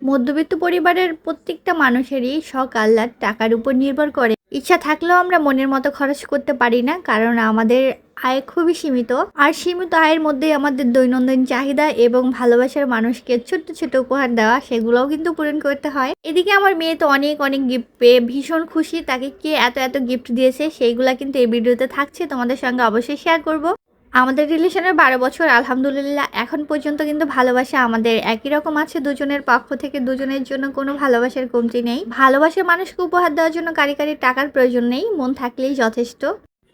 মধ্যবিত্ত পরিবারের প্রত্যেকটা মানুষেরই শখ আহ্লাদ টাকার উপর নির্ভর করে। ইচ্ছা থাকলেও আমরা মনের মতো খরচ করতে পারি না, কারণ আমাদের আয় খুবই সীমিত। আর সীমিত আয়ের মধ্যেই আমাদের দৈনন্দিন চাহিদা এবং ভালোবাসার মানুষকে ছোট্ট ছোট উপহার দেওয়া, সেগুলোও কিন্তু পূরণ করতে হয়। এদিকে আমার মেয়ে তো অনেক অনেক গিফট পেয়ে ভীষণ খুশি। তাকে কে এত এত গিফট দিয়েছে সেইগুলা কিন্তু এই ভিডিওতে থাকছে, তোমাদের সঙ্গে অবশ্যই শেয়ার করব। আমাদের রিলেশনের 12 বছর, আলহামদুলিল্লাহ এখন পর্যন্ত কিন্তু ভালোবাসা আমাদের একই রকম আছে। দুজনের পক্ষ থেকে দুজনের জন্য কোনো ভালোবাসার কমতি নেই। ভালোবাসার মানুষকে উপহার দেওয়ার জন্য কারি টাকার প্রয়োজন নেই, মন থাকলেই যথেষ্ট।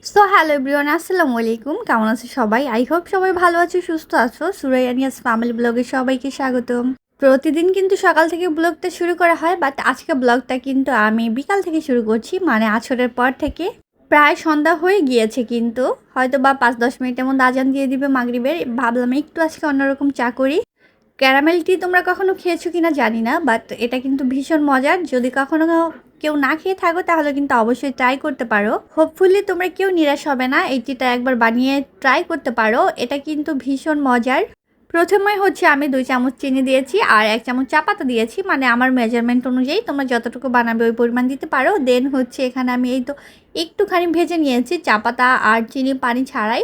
সো হ্যালো এভরিওয়ান, আসসালামু আলাইকুম। কেমন আছো সবাই? আই হোপ সবাই ভালো আছো, সুস্থ আছো। সুরাইয়ানিয়াস ফ্যামিলি ব্লগে সবাইকে স্বাগতম। প্রতিদিন কিন্তু সকাল থেকে ব্লগটা শুরু করা হয়, বাট আজকে ব্লগটা কিন্তু আমি বিকাল থেকে শুরু করছি, মানে আছরের পর থেকে। প্রায় সন্ধ্যা হয়ে গিয়েছে, কিন্তু হয়তো বা 5-10 মিনিটের মধ্যে আজান দিয়ে দিবে মাগরিবের। ভাবলাম একটু আজকে অন্যরকম চা করি। ক্যারামেল টি তোমরা কখনো খেয়েছো কিনা জানি না, বাট এটা কিন্তু ভীষণ মজার। যদি কখনো কেউ না খেয়ে থাকো তাহলে কিন্তু অবশ্যই ট্রাই করতে পারো। হোপফুলি তোমরা কেউ নিরাশ হবে না, এই টিটা একবার বানিয়ে ট্রাই করতে পারো। এটা কিন্তু ভীষণ মজার। প্রথমে হচ্ছে আমি 2 চামচ চিনি দিয়েছি আর 1 চামচ চা পাতা দিয়েছি, মানে আমার মেজারমেন্ট অনুযায়ী তোমরা যতটুকু বানাবে ওই পরিমাণ দিতে পারো। দেন হচ্ছে এখানে আমি এই তো একটুখানি ভেজে নিয়েছি চা পাতা আর চিনি পানি ছাড়াই।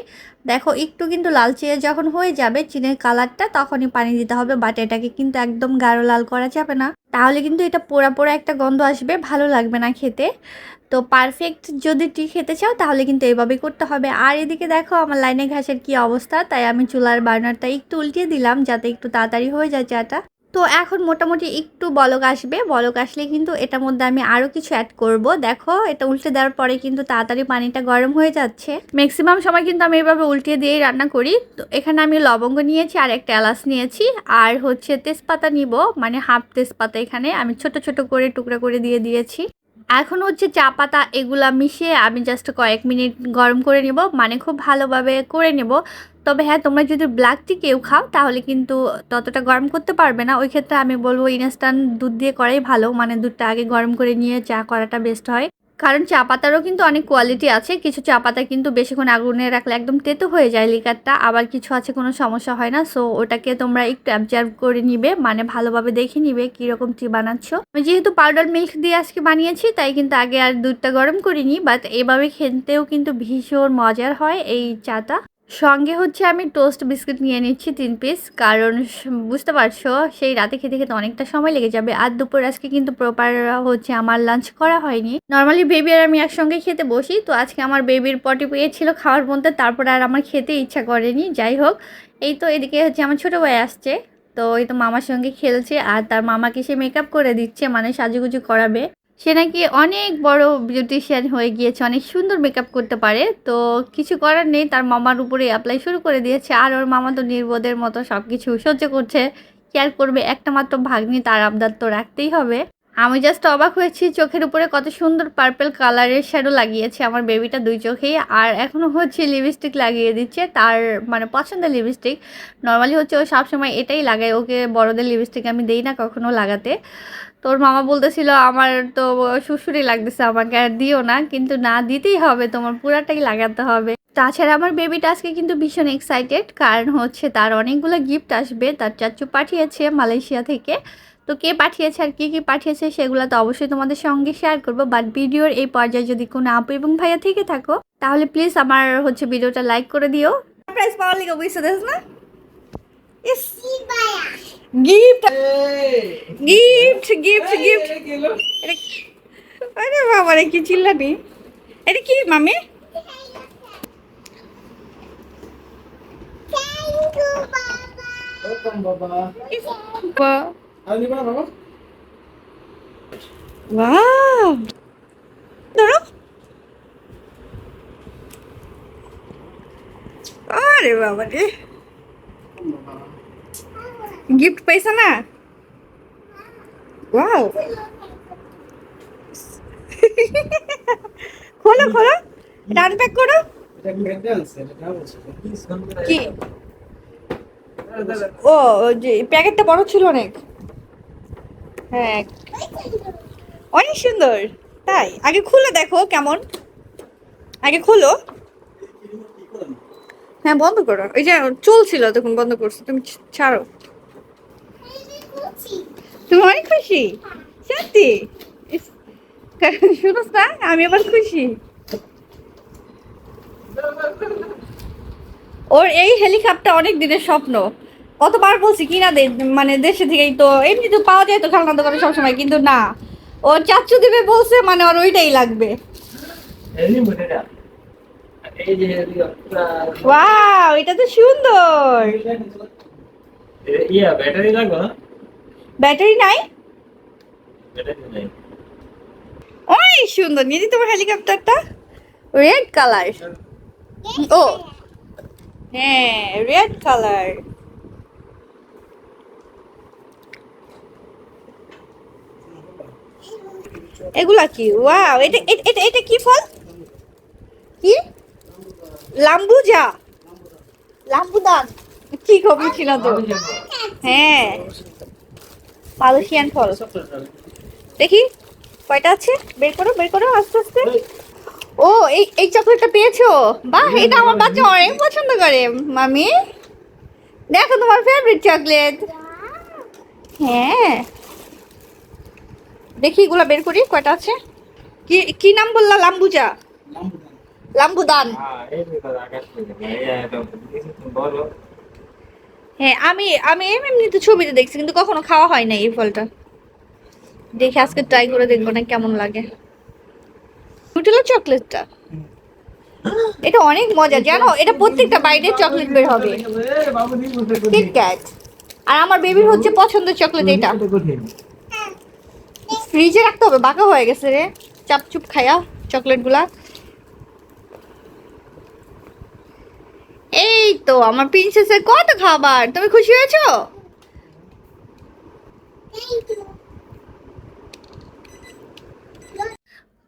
দেখো একটু কিন্তু লালচে যখন হয়ে যাবে চিনির কালারটা, তখনই পানি দিতে হবে। বাট এটাকে কিন্তু একদম গাঢ় লাল করা যাবে না, তাহলে কিন্তু এটা পোড়া পোড়া একটা গন্ধ আসবে, ভালো লাগবে না খেতে। তো পারফেক্ট যদি টি খেতে চাও তাহলে কিন্তু এইভাবেই করতে হবে। আর এদিকে দেখো আমার লাইনে ঘাসের কি অবস্থা, তাই আমি চুলার বার্নারটা একটু উল্টিয়ে দিলাম যাতে একটু তাড়াতাড়ি হয়ে যায় চাটা। তো এখন মোটামুটি একটু বলক আসবে, বলক আসলে কিন্তু এটার মধ্যে আমি আরও কিছু অ্যাড করব। দেখো এটা উল্টে দেওয়ার পরে কিন্তু তাড়াতাড়ি পানিটা গরম হয়ে যাচ্ছে। ম্যাক্সিমাম সময় কিন্তু আমি এভাবে উল্টিয়ে দিয়েই রান্না করি। তো এখানে আমি লবঙ্গ নিয়েছি আর একটা এলাচ নিয়েছি, আর হচ্ছে তেজপাতা নিব, মানে হাফ তেজপাতা এখানে আমি ছোট ছোট করে টুকরা করে দিয়ে দিয়েছি। এখন হচ্ছে চা পাতা এগুলা মিশিয়ে আমি জাস্ট কয়েক মিনিট গরম করে নেব, মানে খুব ভালোভাবে করে নেব। তবে হ্যাঁ, তোমরা যদি ব্ল্যাক টি কেউ খাও তাহলে কিন্তু ততটা গরম করতে পারবে না। ওই ক্ষেত্রে আমি বলবো ইনস্ট্যান্ট দুধ দিয়ে করাই ভালো, মানে দুধটা আগে গরম করে নিয়ে চা করাটা বেস্ট হয়। কারণ চা পাতারও কিন্তু অনেক কোয়ালিটি আছে। কিছু চা পাতা কিন্তু বেশিক্ষণ আগুনে রাখলে একদম তেতো হয়ে যায় লিকারটা, আবার কিছু আছে কোনো সমস্যা হয় না। সো ওটাকে তোমরা একটু অবজার্ভ করে নিবে, মানে ভালোভাবে দেখে নিবে কীরকম টি বানাচ্ছ। আমি যেহেতু পাউডার মিল্ক দিয়ে আজকে বানিয়েছি তাই কিন্তু আগে আর দুধটা গরম করিনি, বাট এভাবে খেতেও কিন্তু ভীষণ মজার হয় এই চাটা। সঙ্গে হচ্ছে আমি টোস্ট বিস্কিট নিয়ে নিচ্ছি 3 পিস, কারণ বুঝতে পারছো সেই রাতে খেতে খেতে অনেকটা সময় লেগে যাবে। আর দুপুর আজকে কিন্তু প্রপার হচ্ছে আমার লাঞ্চ করা হয়নি। নর্মালি বেবি আর আমি একসঙ্গে খেতে বসি, তো আজকে আমার বেবির পটি পেয়েছিল খাওয়ার মধ্যে, তারপর আর আমার খেতে ইচ্ছা করেনি। যাই হোক, এই তো এদিকে হচ্ছে আমার ছোটো ভাই আসছে, তো এই তো মামার সঙ্গে খেলছে আর তার মামাকে সে মেকআপ করে দিচ্ছে, মানে সাজুগুজু করাবে। সে নাকি অনেক বড় বিউটিশিয়ান হয়ে গিয়েছে, অনেক সুন্দর মেকআপ করতে পারে। তো কিছু করার নেই, তার মামার উপরে অ্যাপ্লাই শুরু করে দিয়েছে। আর ওর মামা তো নির্বোধের মতো সব কিছু সহ্য করছে, কেয়ার করবে। একটা মাত্র ভাগ্নি, তার আবদার তো রাখতেই হবে। আমি জাস্ট অবাক হয়েছি, চোখের উপরে কত সুন্দর পার্পল কালারের শ্যাডো লাগিয়েছে আমার বেবিটা 2 চোখেই। আর এখনও হচ্ছে লিপস্টিক লাগিয়ে দিচ্ছে, তার মানে পছন্দের লিপস্টিক। নর্মালি হচ্ছে ও সবসময় এটাই লাগায়, ওকে বড়দের লিপস্টিক আমি দেই না কখনো লাগাতে। তোর মামা বলতেছিল আমার তো সুড়সুড়ি লাগতেছে, আমাকে আর দিও না, কিন্তু না দিতেই হবে, তোমার পুরাটাই লাগাতে হবে। তাছাড়া আমার বেবিটা আজকে কিন্তু ভীষণ এক্সাইটেড, কারণ হচ্ছে তার অনেকগুলো গিফট আসবে, তার চাচু পাঠিয়েছে মালয়েশিয়া থেকে। তো কে পাঠিয়েছে আর কি কি পাঠিয়েছে সেগুলো তো অবশ্যই তোমাদের সঙ্গে শেয়ার করবো। বাট ভিডিওর এই পর্যায়ে যদি কোনো আপু এবং ভাইয়া থেকে থাকো তাহলে প্লিজ আমার হচ্ছে ভিডিওটা লাইক করে দিও। প্রাইস পাওয়ার লিগে বুঝতে দেখ না, গিফট গিফট গিফট গিফট। আরে বাবা রে, কি চিল্লাবি? এটা কি মামি? ধরো, আরে বাবা রে, গিফট পাইছো না? ওয়াও, খোলো খোলো, এটা আনপ্যাক করো। কি? ও, যে প্যাকেটটা বড় ছিল অনেক। হ্যাঁ, অনেক সুন্দর। তাই আগে খুলে দেখো কেমন, আগে খুলো। হ্যাঁ বন্ধ করো, ওই যে চলছিল তখন বন্ধ করছো, তুমি ছাড়ো। তুমি অনেক খুশি সত্যি? শুনোস না, আমি আবার খুশি। ওর এই হেলিকপ্টার অনেক দিনের স্বপ্ন। কতবার বলছি কিনা দে, মানে দেশে থেকেই তো এমনি তো পাওয়া যায় তো খেলনা দোকানে সবসময়, কিন্তু না, ওর চাচু দেবে বলছে, মানে ওর ওইটাই লাগবে। ওয়াও, এটা তো সুন্দর। ব্যাটারি লাগবে না? ব্যাটারি নাই? ব্যাটারি নাই। অনেক সুন্দর। নিয়ে দিই তোমার হেলিকপ্টারটা, রেড কালার। ও হ্যাঁ, রেড কালার। এগুলা কি? ওয়াও, এটা এটা এটা এটা কি ফল? কি? লাম্বুজা? লাম্বুদান? কি খবর ছিল তো? হ্যাঁ, মালয়েশিয়ান ফল। দেখি কয়টা আছে, বের করো বের করো আস্তে আস্তে। ও, এই এই চকলেটটা পেয়েছো? বাহ, এটা আমার বাচ্চা অনেক পছন্দ করে। মামি দেখো, তোমার ফেভারিট চকলেট। হ্যাঁ, দেখি এগুলা বের করি কয়টা আছে। কি কি নাম বললা? লাম্বুজা? লাম্বুদান? হ্যাঁ, আমি আমি এমনিতে ছবিতে দেখছি, কিন্তু কখনো খাওয়া হয় না এই ফলটা। দেখি আজকে ট্রাই করে দেখবো না কেমন লাগে। নিউটেলা চকলেটটা, এটা অনেক মজা জানো, এটা প্রত্যেকটা বাইরের চকলেট বের হবে। কিটক্যাট। আর আমার বেবির হচ্ছে পছন্দের চকলেট এটা। ফ্রিজে রাখতে হবে, বাঁকা হয়ে গেছে রে চাপচুপ খায়া চকলেট গুলা। এই তো আমার প্রিন্সেসের কত খাবার, তুমি খুশি হয়েছো?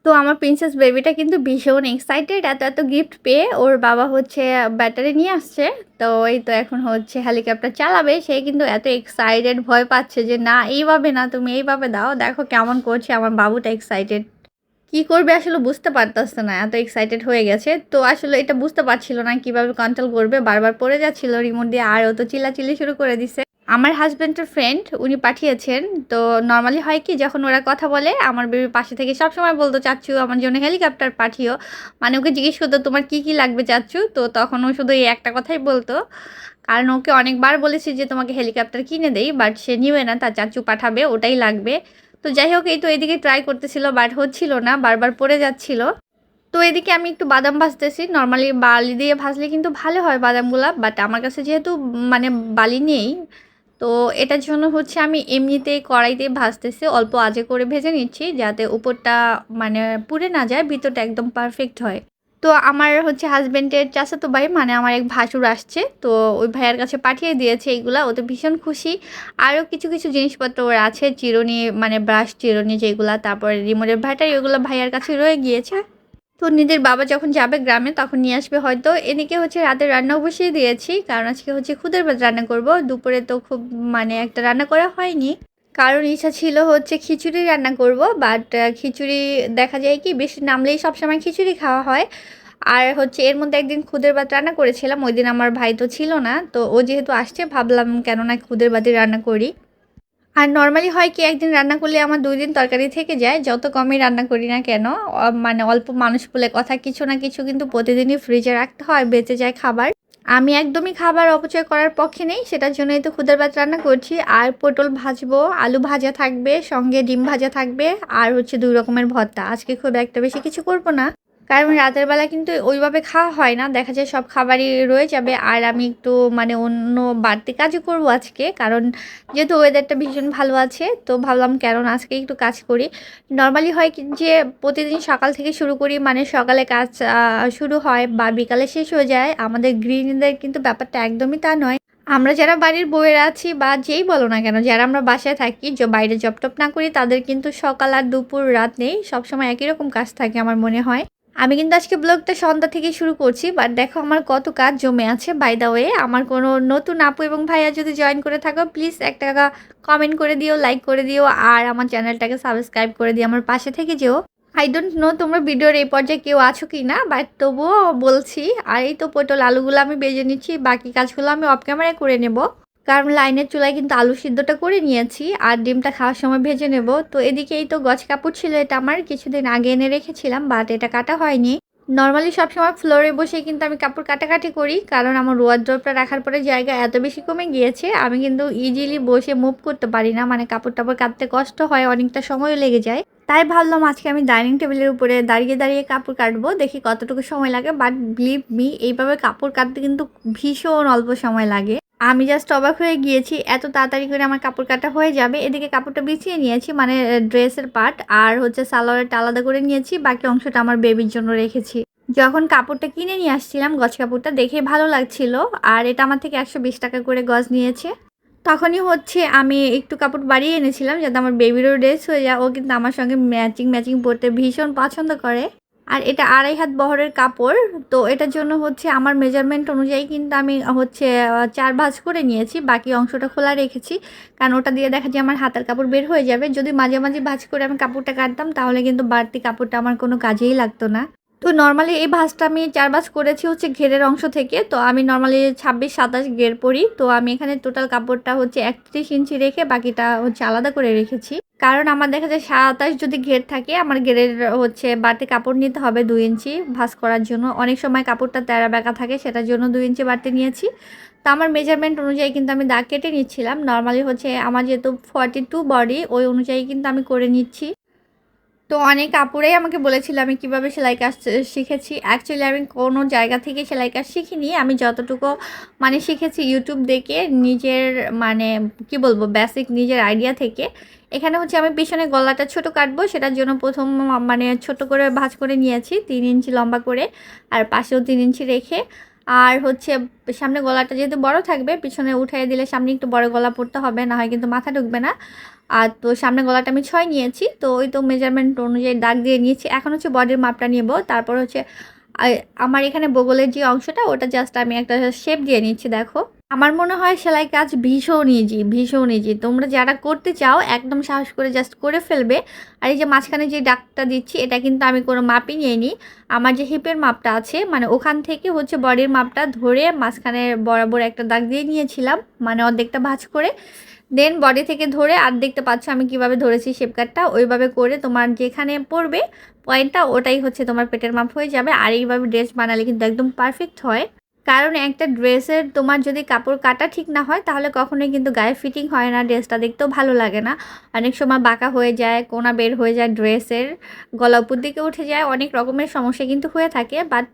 তো আমার প্রিন্সেস বেবিটা কিন্তু ভীষণ এক্সাইটেড এত এত গিফট পেয়ে। ওর বাবা হচ্ছে ব্যাটারি নিয়ে আসছে, তো এই তো এখন হচ্ছে হেলিকপ্টার চালাবে। সে কিন্তু এত এক্সাইটেড, ভয় পাচ্ছে যে না এইভাবে না, তুমি এইভাবে দাও। দেখো কেমন করছে আমার বাবুটা, এক্সাইটেড। কি করবে আসলে বুঝতে পারতেছে না, এত এক্সাইটেড হয়ে গেছে। তো আসলে এটা বুঝতে পারছিল না কিভাবে কন্ট্রোল করবে, বারবার পড়ে যাচ্ছিল রিমোট দিয়ে, আর ও তো চিল্লাচিল্লি শুরু করে দিছে। আমার হাজব্যান্ডের ফ্রেন্ড উনি পাঠিয়েছেন। তো নর্মালি হয় কি, যখন ওরা কথা বলে আমার বেবি পাশে থেকে সবসময় বলতো চাচ্ছু আমার জন্য হেলিকপ্টার পাঠিও। মানে ওকে জিজ্ঞেস করতো তোমার কি কি লাগবে চাচ্ছু, তো তখন ও শুধু এই একটা কথাই বলতো। কারণ ওকে অনেকবার বলেছি যে তোমাকে হেলিকপ্টার কিনে দেই, বাট সে নিবে না, তার চাচ্ছু পাঠাবে, ওটাই লাগবে। তো যাই হোক, এই তো এদিকে ট্রাই করতেছিল, বাট হচ্ছিল না, বারবার পড়ে যাচ্ছিল। তো এদিকে আমি একটু বাদাম ভাজতেছি। নর্মালি বালি দিয়ে ভাজলে কিন্তু ভালো হয় বাদামগুলা, বাট আমার কাছে যেহেতু মানে বালি নেই, তো এটার জন্য হচ্ছে আমি এমনিতেই কড়াইতে ভাজতেছি, অল্প আঁচে করে ভেজে নিচ্ছি, যাতে উপরটা মানে পুড়ে না যায়, ভিতরটা একদম পারফেক্ট হয়। তো আমার হচ্ছে হাজব্যান্ডের চাচাতো ভাই, মানে আমার এক ভাসুর আসছে, তো ওই ভাইয়ের কাছে পাঠিয়ে দিয়েছে এইগুলা, ও তো ভীষণ খুশি। আরও কিছু কিছু জিনিসপত্র ওর আছে, চিরুনি মানে ব্রাশ চিরুনি যেগুলা, তারপরে রিমোটের ব্যাটারি, ওগুলো ভাইয়ার কাছে রয়ে গিয়েছে। তো নিজের বাবা যখন যাবে গ্রামে তখন নিয়ে আসবে হয়তো। এদিকে হচ্ছে রাতের রান্নাও বসিয়ে দিয়েছি, কারণ আজকে হচ্ছে খুদের ভাত রান্না করব। দুপুরে তো খুব মানে একটা রান্না করা হয়নি, কারণ ইচ্ছা ছিল হচ্ছে খিচুড়ি রান্না করব, বাট খিচুড়ি দেখা যায় কি বেশি নামলেই সবসময় খিচুড়ি খাওয়া হয়। আর হচ্ছে এর মধ্যে একদিন খুদের ভাত রান্না করেছিলাম, ওই দিন আমার ভাই তো ছিল না, তো ও যেহেতু আসছে ভাবলাম কেননা খুদের ভাতই রান্না করি। আর নর্মালি হয় কি, একদিন রান্না করলে আমার 2 দিন তরকারি থেকে যায়, যত কমই রান্না করি না কেন। মানে অল্প মানুষ বলে কথা, কিছু না কিছু কিন্তু প্রতিদিনই ফ্রিজে রাখতে হয়, বেঁচে যায় খাবার। আমি একদমই খাবার অপচয় করার পক্ষে নেই, সেটার জন্যই তো খুদের ভাত রান্না করছি। আর পটল ভাজবো, আলু ভাজা থাকবে, সঙ্গে ডিম ভাজা থাকবে, আর হচ্ছে 2 রকমের ভর্তা। আজকে খুব একটা বেশি কিছু করব না, কারণ রাতের বেলা কিন্তু ওইভাবে খাওয়া হয় না, দেখা যায় সব খাবারই রয়ে যাবে। আর আমি একটু মানে অন্য বাড়তি কাজও করব আজকে, কারণ যেহেতু ওয়েদারটা ভীষণ ভালো আছে, তো ভাবলাম কেন আজকে একটু কাজ করি। নর্মালি হয় কি যে প্রতিদিন সকাল থেকে শুরু করি, মানে সকালে কাজ শুরু হয় বা বিকালে শেষ হয়ে যায়। আমাদের গৃহিণীদের কিন্তু ব্যাপারটা একদমই তা নয়। আমরা যারা বাড়ির বউয়েরা আছি বা যেই বলো না কেন, যারা আমরা বাসায় থাকি, যে বাইরে জব টপ না করি, তাদের কিন্তু সকাল আর দুপুর রাত নেই, সবসময় একই রকম কাজ থাকে আমার মনে হয়। আমি কিন্তু আজকে ব্লগটা সন্ধ্যা থেকে শুরু করছি, বাট দেখো আমার কত কাজ জমে আছে। বাই দ্য ওয়ে, আমার কোনো নতুন আপু এবং ভাইয়া যদি জয়েন করে থাকো, প্লিজ একটা কমেন্ট করে দিও, লাইক করে দিও, আর আমার চ্যানেলটাকে সাবস্ক্রাইব করে দিও, আমার পাশে থেকে যেও। আই ডোন্ট নো তোমরা ভিডিওর এই পর্যায়ে কেউ আছো কি না, বাট তবুও বলছি। আর এই তো পটল আলুগুলো আমি বেজে নিচ্ছি, বাকি কাজগুলো আমি অফ ক্যামেরায় করে নেব। কারণ লাইনের চুলায় কিন্তু আলু সিদ্ধটা করে নিয়েছি আর ডিমটা খাওয়ার সময় ভেজে নেব। তো এদিকে এই তো গজ কাপড় ছিল, এটা আমার কিছুদিন আগে এনে রেখেছিলাম, বাট এটা কাটা হয়নি। নর্মালি সবসময় ফ্লোরে বসে কিন্তু আমি কাপড় কাটাকাটি করি, কারণ আমার ওয়ারড্রপটা রাখার পরে জায়গা এত বেশি কমে গিয়েছে, আমি কিন্তু ইজিলি বসে মুভ করতে পারি না, মানে কাপড় টাপড় কাটতে কষ্ট হয়, অনেকটা সময়ও লেগে যায়। তাই ভাবলাম আজকে আমি ডাইনিং টেবিলের উপরে দাঁড়িয়ে দাঁড়িয়ে কাপড় কাটবো, দেখি কতটুকু সময় লাগে। বাট বিলিভ মি, এইভাবে কাপড় কাটতে কিন্তু ভীষণ অল্প সময় লাগে। আমি জাস্ট অবাক হয়ে গিয়েছি এত তাড়াতাড়ি করে আমার কাপড় কাটা হয়ে যাবে। এদিকে কাপড়টা বিছিয়ে নিয়েছি, মানে ড্রেসের পার্ট আর হচ্ছে সালোয়ারটা আলাদা করে নিয়েছি, বাকি অংশটা আমার বেবির জন্য রেখেছি। যখন কাপড়টা কিনে নিয়ে আসছিলাম, গজ কাপড়টা দেখে ভালো লাগছিল, আর এটা আমার থেকে 120 টাকা করে গজ নিয়েছে। তখনই হচ্ছে আমি একটু কাপড় বাড়িয়ে এনেছিলাম যাতে আমার বেবিরও ড্রেস হয়ে যায়। ও কিন্তু আমার সঙ্গে ম্যাচিং ম্যাচিং পরতে ভীষণ পছন্দ করে। আর এটা 2.5 হাত বহরের কাপড়, তো এটার জন্য হচ্ছে আমার মেজারমেন্ট অনুযায়ী কিন্তু আমি হচ্ছে 4 ভাঁজ করে নিয়েছি, বাকি অংশটা খোলা রেখেছি, কারণ ওটা দিয়ে দেখা যায় আমার হাতের কাপড় বের হয়ে যাবে। যদি মাঝামাঝি ভাঁজ করে আমি কাপড়টা কাটতাম তাহলে কিন্তু বাড়তি কাপড়টা আমার কোনো কাজেই লাগতো না। তো নর্মালি এই ভাঁজটা আমি 4 ভাঁজ করেছি হচ্ছে ঘেরের অংশ থেকে। তো আমি নর্মালি 26-27 ঘের পরি, তো আমি এখানে টোটাল কাপড়টা হচ্ছে 31 ইঞ্চি রেখে বাকিটা হচ্ছে আলাদা করে রেখেছি। কারণ আমার দেখা যায় 27 যদি ঘের থাকে, আমার ঘেরের হচ্ছে বাড়তি কাপড় নিতে হবে 2 ইঞ্চি ভাঁজ করার জন্য। অনেক সময় কাপড়টা তেরা বেঁকা থাকে, সেটার জন্য 2 ইঞ্চি বাড়তি নিয়েছি। তো আমার মেজারমেন্ট অনুযায়ী কিন্তু আমি দাগ কেটে নিচ্ছিলাম। নর্মালি হচ্ছে আমার যেহেতু 42 বডি, ওই অনুযায়ী কিন্তু আমি করে নিচ্ছি। তো অনেক আপুরাই আমাকে বলেছিল আমি কিভাবে সেলাই কাজ শিখেছি। অ্যাকচুয়ালি আমি কোনো জায়গা থেকে সেলাই কাজ শিখিনি। আমি যতটুকু মানে শিখেছি ইউটিউব দেখে, নিজের মানে কি বলবো বেসিক নিজের আইডিয়া থেকে। এখানে হচ্ছে আমি পিছনে গলাটা ছোট কাটবো, সেটার জন্য প্রথম মানে ছোট করে ভাঁজ করে নিয়েছি 3 ইঞ্চি লম্বা করে, আর পাশেও 3 ইঞ্চি রেখে। আর হচ্ছে সামনে গলাটা যেহেতু বড় থাকবে, পিছনে উঠাই দিলে সামনে একটু বড় গলা পড়তে হবে, না হয় কিন্তু মাথা ঢুকবে না। আর তো সামনে গলাটা আমি 6 নিয়েছি, তো ওই তো মেজারমেন্ট অনুযায়ী দাগ দিয়ে নিয়েছি। এখন হচ্ছে বডির মাপটা নেব, তারপর হচ্ছে আমার এখানে বগলের যে অংশটা ওটা জাস্ট আমি একটা শেপ দিয়ে নিচ্ছি। দেখো, আমার মনে হয় সেলাই কাজ ভীষণ ইজি, ভীষণ ইজি। তোমরা যারা করতে চাও একদম সাহস করে জাস্ট করে ফেলবে। আর এই যে মাঝখানে যে দাগটা দিচ্ছি, এটা কিন্তু আমি কোনো মাপই নিইনি। আমার যে হিপের মাপটা আছে, মানে ওখান থেকে হচ্ছে বডির মাপটা ধরে মাঝখানে বরাবর একটা দাগ দিয়ে নিয়েছিলাম, মানে অর্ধেকটা ভাঁজ করে। দেন বডি থেকে ধরে, আর দেখতে পাচ্ছ আমি কিভাবে ধরেছি শেপ কাটটা, ওইভাবে করে তোমার যেখানে পড়বে পয়েন্টটা ওটাই হচ্ছে তোমার পেটের মাপ হয়ে যাবে। আর এইভাবে ড্রেস বানালে কিন্তু একদম পারফেক্ট হয়। কারণ একটা ড্রেসের তোমার যদি কাপড় কাটা ঠিক না হয় তাহলে কখনোই কিন্তু গায়ে ফিটিং হয় না, ড্রেসটা দেখতেও ভালো লাগে না। অনেক সময় বাঁকা হয়ে যায়, কোনা বের হয়ে যায় ড্রেসের, গলা উপর দিকে উঠে যায়, অনেক রকমের সমস্যা কিন্তু হয়ে থাকে। বাট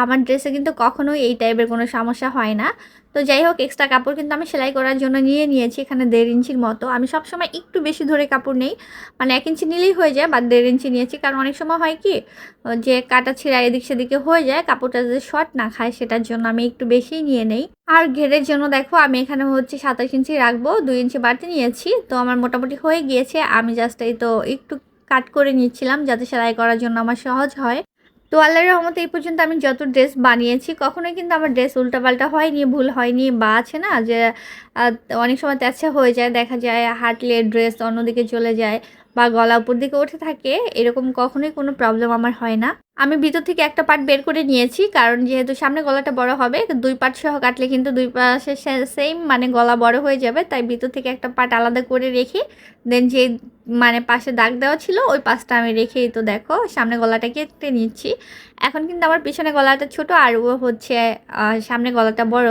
আমার ড্রেসে কিন্তু কখনোই এই টাইপের কোনো সমস্যা হয় না। তো যাই হোক, এক্সট্রা কাপড় কিন্তু আমি সেলাই করার জন্য নিয়ে নিয়েছি এখানে 1.5 ইঞ্চির মতো। আমি সবসময় একটু বেশি ধরে কাপড় নেই, মানে 1 ইঞ্চি নিলেই হয়ে যায়, বা 1.5 ইঞ্চি নিয়েছি। কারণ অনেক সময় হয় কি যে কাটা ছিঁড়া এদিক সেদিকে হয়ে যায়, কাপড়টা যদি শর্ট না খায়, সেটার জন্য আমি একটু বেশিই নিয়ে নেই। আর ঘেরের জন্য দেখো আমি এখানে হচ্ছে 27 ইঞ্চি রাখবো, 2 ইঞ্চি বাড়তি নিয়েছি। তো আমার মোটামুটি হয়ে গিয়েছে, আমি জাস্ট এই তো একটু কাট করে নিচ্ছিলাম যাতে সেলাই করার জন্য আমার সহজ হয়। তো আল্লাহর রহমতে এই পর্যন্ত আমি যত ড্রেস বানিয়েছি কখনোই কিন্তু আমার ড্রেস উল্টাপাল্টা হয়নি, ভুল হয়নি, বা আছে না যে অনেক সময় তেচ্ছা হয়ে যায়, দেখা যায় হাঁটলে ড্রেস অন্যদিকে চলে যায় বা গলা উপর দিকে উঠে থাকে, এরকম কখনোই কোনো প্রবলেম আমার হয় না। আমি ভিতর থেকে একটা পার্ট বের করে নিয়েছি, কারণ যেহেতু সামনে গলাটা বড় হবে, তো 2 পার্ট সহ কাটলে কিন্তু 2 পাশে সেম মানে গলা বড় হয়ে যাবে, তাই ভিতর থেকে একটা পার্ট আলাদা করে রেখে দেন যে মানে পাশে দাগ দেওয়া ছিল ওই পাশটা আমি রেখেই তো দেখো সামনে গলাটা কেটে নিচ্ছি। এখন কিন্তু আমার পিছনে গলাটা ছোট আর ও হচ্ছে সামনে গলাটা বড়।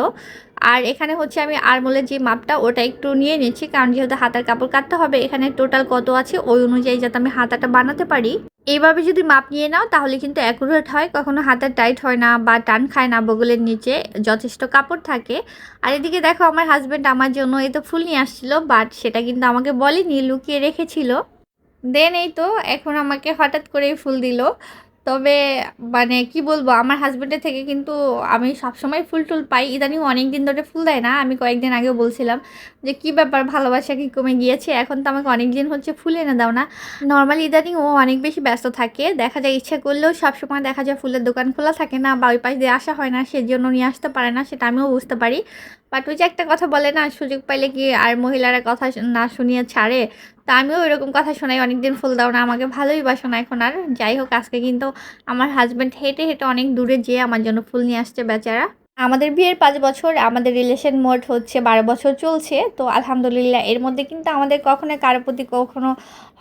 আর এখানে হচ্ছে আমি আরমোলের যে মাপটা ওটা একটু নিয়ে নিচ্ছি, কারণ যেহেতু হাতার কাপড় কাটতে হবে, এখানে টোটাল কত আছে ওই অনুযায়ী যাতে আমি হাতাটা বানাতে পারি। এইভাবে যদি মাপ নিয়ে নাও তাহলে কিন্তু অ্যাকুরেট হয়, কখনো হাতের টাইট হয় না বা টান খায় না, বগলের নিচে যথেষ্ট কাপড় থাকে। আর এদিকে দেখো আমার হাজব্যান্ড আমার জন্য এই তো ফুল নিয়ে আসছিল, বাট সেটা কিন্তু আমাকে বলেনি, লুকিয়ে রেখেছিল। দেন এই তো এখন আমাকে হঠাৎ করেই ফুল দিল। তবে মানে কি বলবো, আমার হাজব্যান্ডের থেকে কিন্তু আমি সবসময় ফুল টুল পাই, ইদানিং অনেক দিন ধরে ফুল দেয় না। আমি কয়েকদিন আগেও বলছিলাম যে কি ব্যাপার, ভালোবাসা কি কমে গিয়েছে, এখন তো আমাকে অনেক দিন হচ্ছে ফুল এনে দাও না। নর্মালি ইদানিং ও অনেক বেশি ব্যস্ত থাকে, দেখা যায় ইচ্ছা করলেও সবসময় দেখা যায় ফুলের দোকান খোলা থাকে না, বা ওই পাশ দিয়ে আসা হয় না, সেজন্য নিয়ে আসতে পারে না, সেটা আমিও বুঝতে পারি। বাট ওই যে একটা কথা বলে না, সুযোগ পাইলে কি আর মহিলারা কথা না শুনিয়ে ছাড়ে। তা আমিও এরকম কথা শোনাই, অনেকদিন ফুল দাও না, আমাকে ভালোই বাসো না এখন আর। যাই হোক, আজকে কিন্তু আমার হাজব্যান্ড হেঁটে হেঁটে অনেক দূরে যেয়ে আমার জন্য ফুল নিয়ে আসছে বেচারা। আমাদের বিয়ের 5 বছর, আমাদের রিলেশন মোট হচ্ছে 12 বছর চলছে। তো আলহামদুলিল্লাহ এর মধ্যে কিন্তু আমাদের কখনোই কারো প্রতি কখনো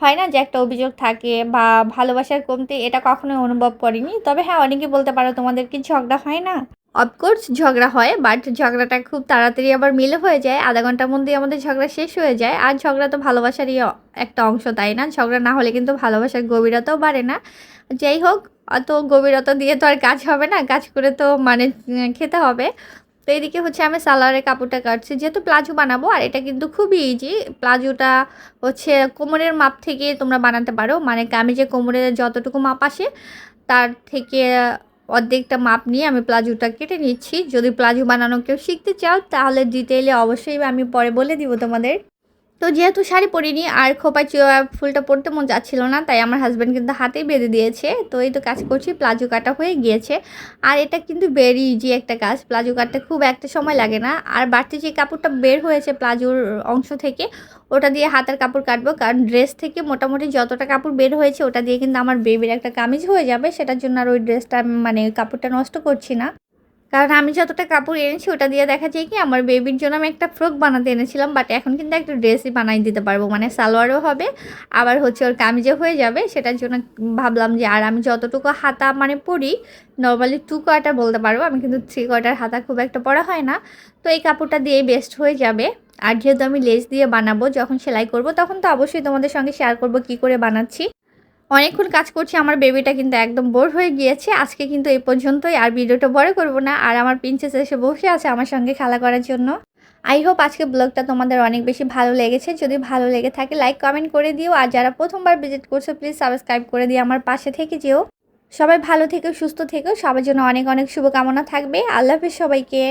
হয় না যে একটা অভিযোগ থাকে বা ভালোবাসার কমতি, এটা কখনোই অনুভব করিনি। তবে হ্যাঁ, অনেকেই বলতে পারো তোমাদের কি ঝগড়া হয় না? অফকোর্স ঝগড়া হয়, বাট ঝগড়াটা খুব তাড়াতাড়ি আবার মিলে হয়ে যায়। আধা ঘন্টার মধ্যেই আমাদের ঝগড়া শেষ হয়ে যায়। আর ঝগড়া তো ভালোবাসারই একটা অংশ, তাই না? ঝগড়া না হলে কিন্তু ভালোবাসার গভীরতাও বাড়ে না। যাই হোক, অত গভীরতা দিয়ে তো আর কাজ হবে না, কাজ করে তো মানে খেতে হবে। তো এদিকে হচ্ছে আমি সালোয়ারের কাপড়টা কাটছি, যেহেতু প্লাজো বানাবো। আর এটা কিন্তু খুবই ইজি। প্লাজোটা হচ্ছে কোমরের মাপ থেকে তোমরা বানাতে পারো, মানে কামিজের কোমরের যতটুকু মাপ আসে তার থেকে অর্ধেকটা মাপ নিয়ে আমি প্লাজোটা কেটে নিচ্ছি। যদি প্লাজো বানানো কেউ শিখতে চাও তাহলে ডিটেইলে অবশ্যই আমি পরে বলে দিব তোমাদের। তো যেহেতু শাড়ি পরিনি আর খোঁপায় ফুলটা পরতে মন যাচ্ছিল না, তাই আমার হাজব্যান্ড কিন্তু হাতেই বেঁধে দিয়েছে। তো এই তো কাজ করছি, প্লাজো কাটা হয়ে গিয়েছে। আর এটা কিন্তু ভেরি ইজি একটা কাজ, প্লাজো কাটতে খুব একটা সময় লাগে না। আর বাড়তি যে কাপড়টা বের হয়েছে প্লাজোর অংশ থেকে, ওটা দিয়ে হাতের কাপড় কাটবো, কারণ ড্রেস থেকে মোটামুটি যতটা কাপড় বের হয়েছে ওটা দিয়ে কিন্তু আমার বেবির একটা কামিজ হয়ে যাবে। সেটার জন্য আর ওই ড্রেসটা মানে কাপড়টা নষ্ট করছি না। কারণ আমি যতটা কাপড় এনেছি ওটা দিয়ে দেখা যায় কি আমার বেবির জন্য আমি একটা ফ্রক বানাতে এনেছিলাম, বাট এখন কিন্তু একটা ড্রেসই বানাই দিতে পারবো, মানে সালোয়ারও হবে আবার হচ্ছে ওর কামিজও হয়ে যাবে। সেটার জন্য ভাবলাম যে আর আমি যতটুকু হাতা মানে পরি নর্মালি 2 কোয়ার্টার বলতে পারবো, আমি কিন্তু 3 কোয়ার্টার হাতা খুব একটা পরা হয় না। তো এই কাপড়টা দিয়েই বেস্ট হয়ে যাবে। আর যেহেতু আমি লেস দিয়ে বানাবো, যখন সেলাই করব তখন তো অবশ্যই তোমাদের সঙ্গে শেয়ার করব কি করে বানাচ্ছি। অনেকক্ষণ কাজ করছি, আমার বেবিটা কিন্তু একদম বোর হয়ে গিয়েছে। আজকে কিন্তু এই পর্যন্তই, আর ভিডিওটা বড় করব না। আর আমার প্রিন্সেস এসে বসে আছে আমার সঙ্গে খেলা করার জন্য। আই হোপ আজকে ব্লগটা তোমাদের অনেক বেশি ভালো লেগেছে। যদি ভালো লেগে থাকে লাইক কমেন্ট করে দিও। আর যারা প্রথমবার ভিজিট করছো প্লিজ সাবস্ক্রাইব করে দিয়ে আমার পাশে থেকে যেও। সবাই ভালো থেকো, সুস্থ থেকো, সবার জন্য অনেক অনেক শুভকামনা থাকবে। আল্লাহ হাফেজ সবাইকে।